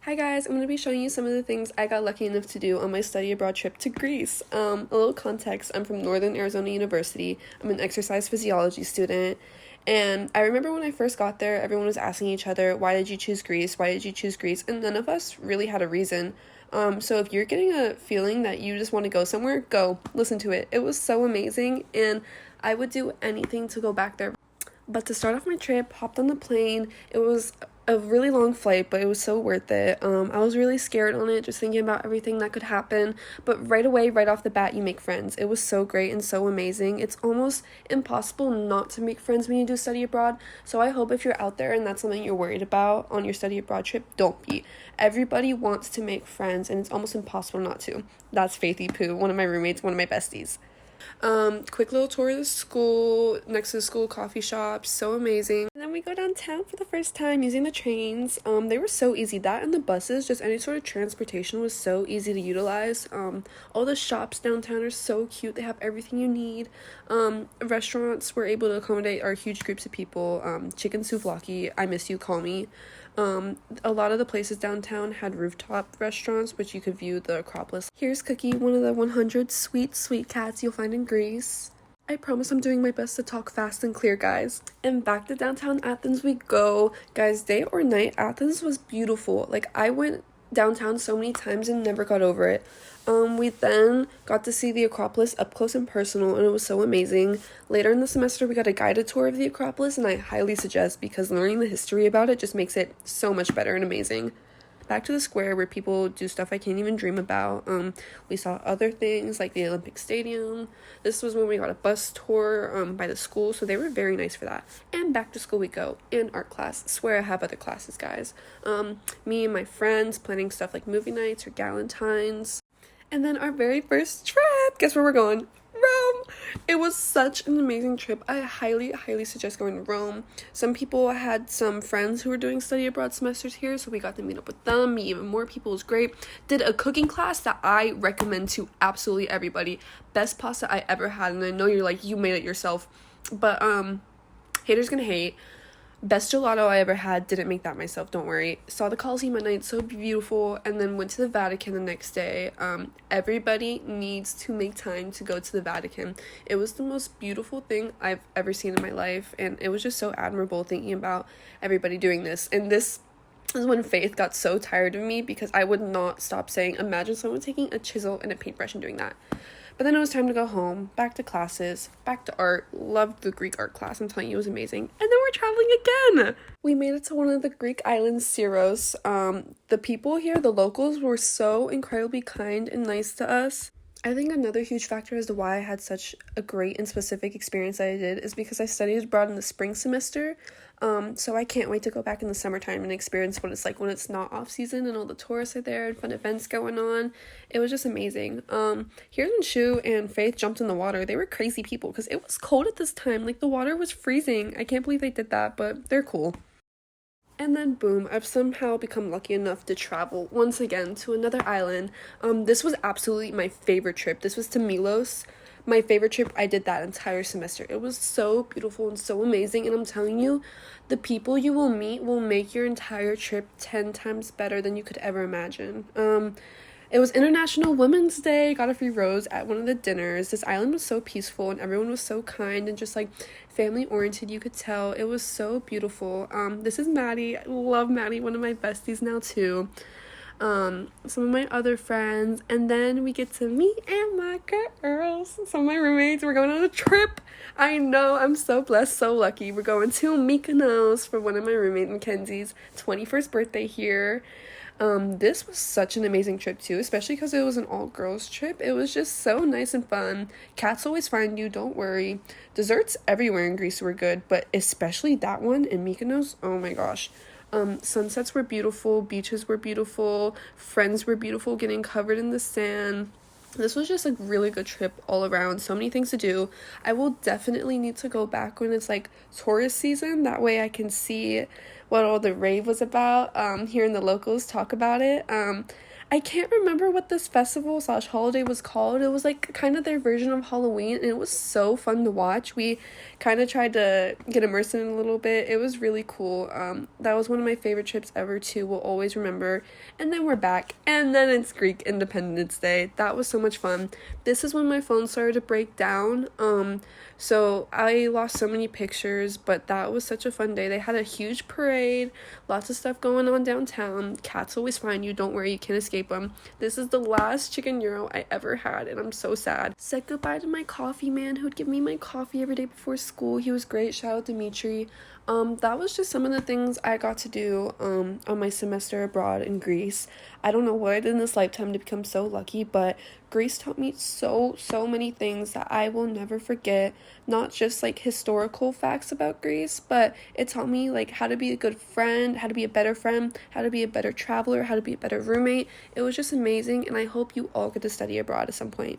Hi guys, I'm going to be showing you some of the things I got lucky enough to do on my study abroad trip to Greece. A little context, I'm from Northern Arizona University. I'm an exercise physiology student. And I remember when I first got there, everyone was asking each other, why did you choose Greece? Why did you choose Greece? And none of us really had a reason. So if you're getting a feeling that you just want to go somewhere, go. Listen to it. It was so amazing, and I would do anything to go back there. But to start off my trip, hopped on the plane. It was a really long flight, but it was so worth it. I was really scared on it, just thinking about everything that could happen. But right away, right off the bat, you make friends. It was so great and so amazing. It's almost impossible not to make friends when you do study abroad. So I hope if you're out there and that's something you're worried about on your study abroad trip, don't be. Everybody wants to make friends, and it's almost impossible not to. That's Faithy Poo, one of my roommates, one of my besties. Quick little tour of the school, next to the school coffee shop, so amazing. And then we go downtown for the first time using the trains. They were so easy. That and the buses, just any sort of transportation was so easy to utilize. All the shops downtown are so cute. They have everything you need. Restaurants were able to accommodate our huge groups of people. Chicken souvlaki, I miss you, call me. A lot of the places downtown had rooftop restaurants, which you could view the Acropolis. Here's Cookie, one of the 100 sweet cats you'll find in Greece. I promise I'm doing my best to talk fast and clear, guys. And back to downtown Athens we go. Guys, day or night, Athens was beautiful. Like, I went downtown so many times and never got over it. We then got to see the Acropolis up close and personal, and it was so amazing. Later in the semester, we got a guided tour of the Acropolis, and I highly suggest, because learning the history about it just makes it so much better and amazing. Back to the square where people do stuff I can't even dream about. We saw other things like the Olympic Stadium. This was when we got a bus tour by the school, so they were very nice for that. And back to school we go, in art class. Swear I have other classes, guys. Me and my friends planning stuff like movie nights or Galentine's. And then our very first trip, guess where we're going? Rome. It was such an amazing trip. I highly suggest going to Rome. Some people had some friends who were doing study abroad semesters here, so we got to meet up with them, meet even more people. It was great. Did a cooking class that I recommend to absolutely everybody. Best pasta I ever had, and I know you're like, you made it yourself, but haters gonna hate. Best gelato I ever had. Didn't make that myself, don't worry. Saw the Colosseum at night, so beautiful. And then went to the Vatican the next day. Everybody needs to make time to go to the Vatican. It was the most beautiful thing I've ever seen in my life, and it was just so admirable thinking about everybody doing this. And this is when Faith got so tired of me, because I would not stop saying, imagine someone taking a chisel and a paintbrush and doing that. But then it was time to go home, back to classes, back to art. Loved the Greek art class, I'm telling you, it was amazing. And then we're traveling again. We made it to one of the Greek islands, Syros. The people here, the locals, were so incredibly kind and nice to us. I think another huge factor as to why I had such a great and specific experience that I did is because I studied abroad in the spring semester. So I can't wait to go back in the summertime and experience what it's like when it's not off season and all the tourists are there and fun events going on. It was just amazing. Here's when Shu and Faith jumped in the water. They were crazy people because it was cold at this time. Like, the water was freezing. I can't believe they did that, but they're cool. And then boom, I've somehow become lucky enough to travel once again to another island. This was absolutely my favorite trip. This was to Milos. My favorite trip. I did that entire semester. It was so beautiful and so amazing, and I'm telling you, the people you will meet will make your entire trip 10 times better than you could ever imagine. It was International Women's Day. Got a free rose at one of the dinners. This island was so peaceful, and everyone was so kind and just like family oriented. You could tell it was so beautiful. This is Maddie. I love Maddie, one of my besties now too. Some of my other friends, and then we get to me and my girls, some of my roommates. We're going on a trip. I know, I'm so blessed, so lucky. We're going to Mykonos for one of my roommate Mackenzie's 21st birthday here. This was such an amazing trip too, especially because it was an all-girls trip. It was just so nice and fun. Cats always find you, don't worry. Desserts everywhere in Greece were good, but especially that one in Mykonos, oh my gosh. Sunsets were beautiful, beaches were beautiful, friends were beautiful getting covered in the sand. This was just a really good trip all around. So many things to do. I will definitely need to go back when it's like tourist season. That way I can see what all the rave was about, hearing the locals talk about it. I can't remember what this festival slash holiday was called. It was like kind of their version of Halloween, and it was so fun to watch. We kind of tried to get immersed in it a little bit. It was really cool. That was one of my favorite trips ever too. We'll always remember. And then we're back, and then it's Greek Independence Day. That was so much fun. This is when my phone started to break down. So I lost so many pictures, but that was such a fun day. They had a huge parade, lots of stuff going on downtown. Cats always find you, don't worry, you can't escape them. This is the last chicken gyro I ever had, and I'm so sad. Said goodbye to my coffee man who would give me my coffee every day before school. He was great. Shout out Dimitri. That was just some of the things I got to do on my semester abroad in Greece. I don't know what I did in this lifetime to become so lucky, but Greece taught me so many things that I will never forget. Not just like historical facts about Greece, but it taught me like how to be a good friend, how to be a better friend, how to be a better traveler, how to be a better roommate. It was just amazing, and I hope you all get to study abroad at some point.